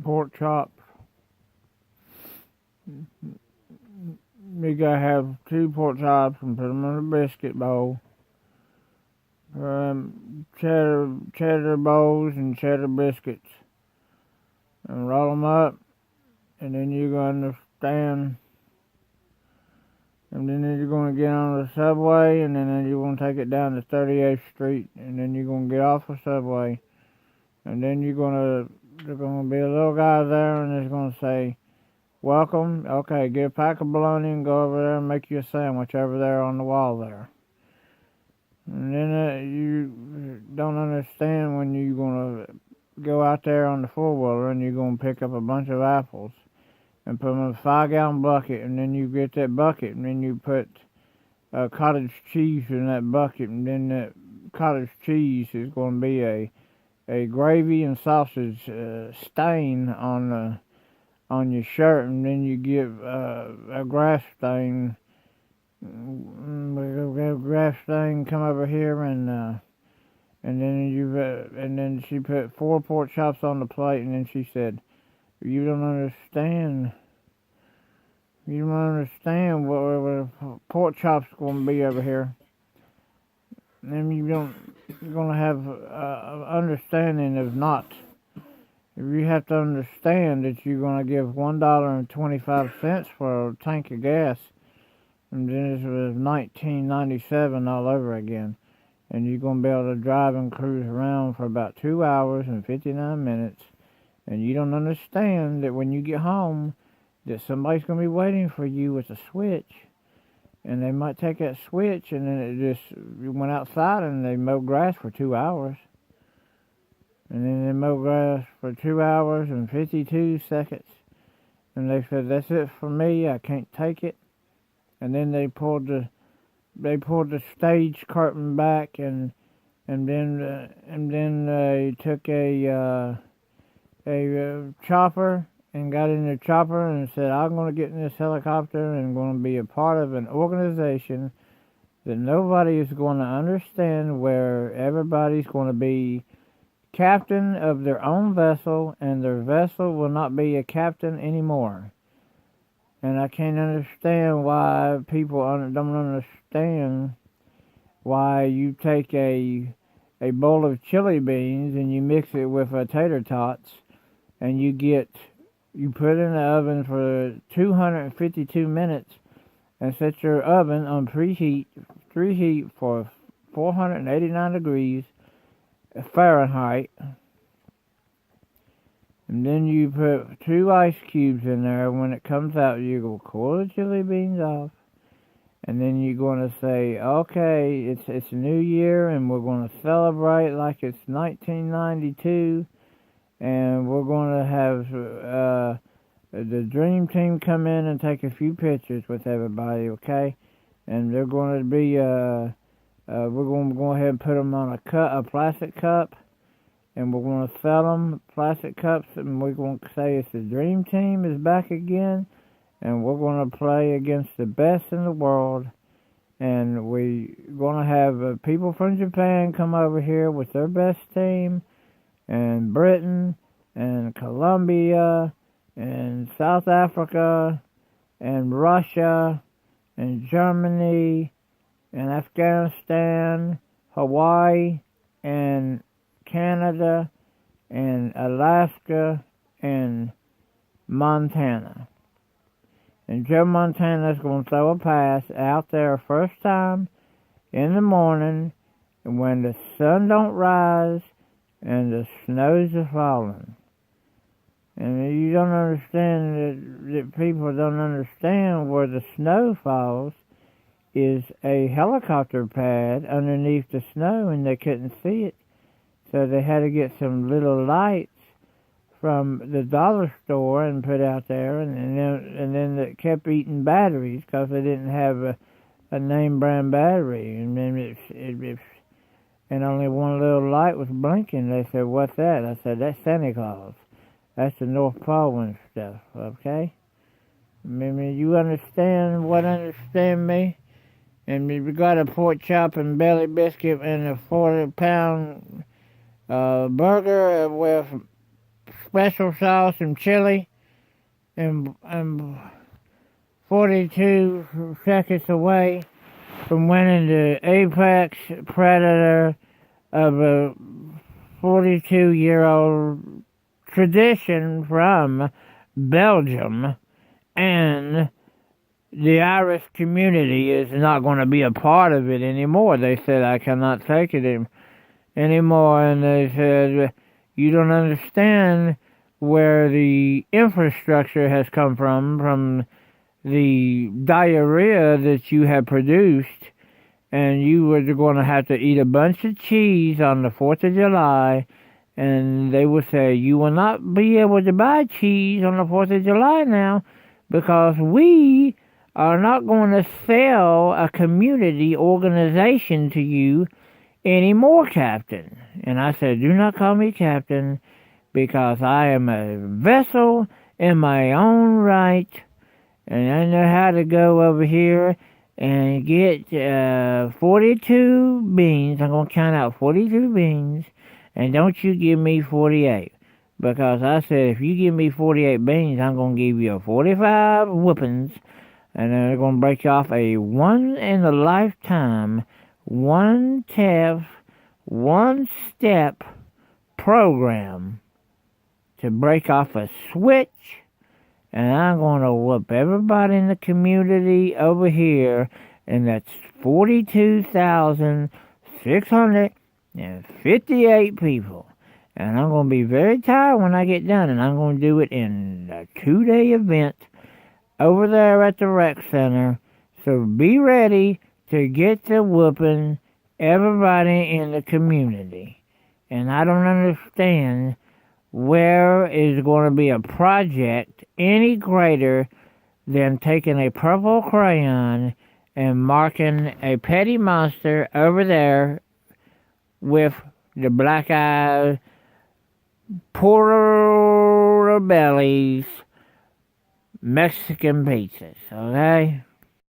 Pork chop. You gotta have 2 pork chops and put them in a biscuit bowl. Cheddar bowls and cheddar biscuits. And roll them up. And then you're going to stand. And then you're going to get on the subway. And then you're going to take it down to 38th Street. And then you're going to get off the subway. And then there's going to be a little guy there. And it's going to say, welcome. Okay, get a pack of bologna and go over there and make you a sandwich over there on the wall there. And then you don't understand when you're going to go out there on the four-wheeler and you're going to pick up a bunch of apples and put them in a 5-gallon bucket, and then you get that bucket and then you put cottage cheese in that bucket, and then that cottage cheese is going to be a gravy and sausage stain on your shirt, and then you give a grass stain. Grass stain come over here, and then she put 4 pork chops on the plate, and then she said, "You don't understand. You don't understand what pork chops going to be over here." And then you're going to have understanding of not. You have to understand that you're going to give $1.25 for a tank of gas. And then this was 1997 all over again. And you're going to be able to drive and cruise around for about 2 hours and 59 minutes. And you don't understand that when you get home, that somebody's going to be waiting for you with a switch. And they might take that switch, and then you went outside and they mowed grass for 2 hours. And then they mowed grass for 2 hours and 52 seconds. And they said, "That's it for me, I can't take it." And then they pulled the stage curtain back, and then they took a chopper and got in the chopper and said, "I'm going to get in this helicopter and going to be a part of an organization that nobody is going to understand, where everybody's going to be captain of their own vessel, and their vessel will not be a captain anymore." And I can't understand why people don't understand why you take a bowl of chili beans and you mix it with tater tots, and you put it in the oven for 252 minutes and set your oven on preheat for 489 degrees Fahrenheit. And then you put 2 ice cubes in there. When it comes out, you go cool the chili beans off. And then you're going to say, okay, it's a new year, and we're going to celebrate like it's 1992. And we're going to have the Dream Team come in and take a few pictures with everybody, okay? And they're going to be, we're going to go ahead and put them on a plastic cup. And we're going to sell them plastic cups, and we're going to say it's the Dream Team is back again, and we're going to play against the best in the world. And we're going to have people from Japan come over here with their best team, and Britain, and Colombia, and South Africa, and Russia, and Germany, and Afghanistan, Hawaii, and Canada, and Alaska, and Montana. And Joe Montana's going to throw a pass out there first time in the morning, and when the sun don't rise and the snows are falling. And you don't understand that people don't understand where the snow falls is a helicopter pad underneath the snow, and they couldn't see it. So they had to get some little lights from the dollar store and put out there, and then it kept eating batteries because they didn't have a name brand battery, and then and only one little light was blinking. They said, "What's that?" I said, "That's Santa Claus. That's the North Pole and stuff." Okay, maybe you understand me. And we got a pork chop and belly biscuit and a 40-pound burger with special sauce and chili, and 42 seconds away from winning the Apex Predator of a 42-year-old tradition from Belgium, and the Irish community is not going to be a part of it anymore. They said, I cannot take it anymore, and they said, you don't understand where the infrastructure has come from the diarrhea that you have produced, and you were going to have to eat a bunch of cheese on the 4th of July, and they would say, you will not be able to buy cheese on the 4th of July now, because we are not going to sell a community organization to you anymore, Captain. And I said, do not call me Captain, because I am a vessel in my own right, and I know how to go over here and get 42 beans. I'm going to count out 42 beans, and don't you give me 48. Because I said, if you give me 48 beans, I'm going to give you 45 whoopings, and then they're going to break off a one-in-a-lifetime, one-step program to break off a switch, and I'm going to whoop everybody in the community over here, and that's 42,658 people. And I'm going to be very tired when I get done, and I'm going to do it in a 2-day event over there at the rec center. So be ready to get the whooping everybody in the community. And I don't understand where is going to be a project any greater than taking a purple crayon and marking a petty monster over there with the black eyes, portobellies, Mexican pizzas, okay?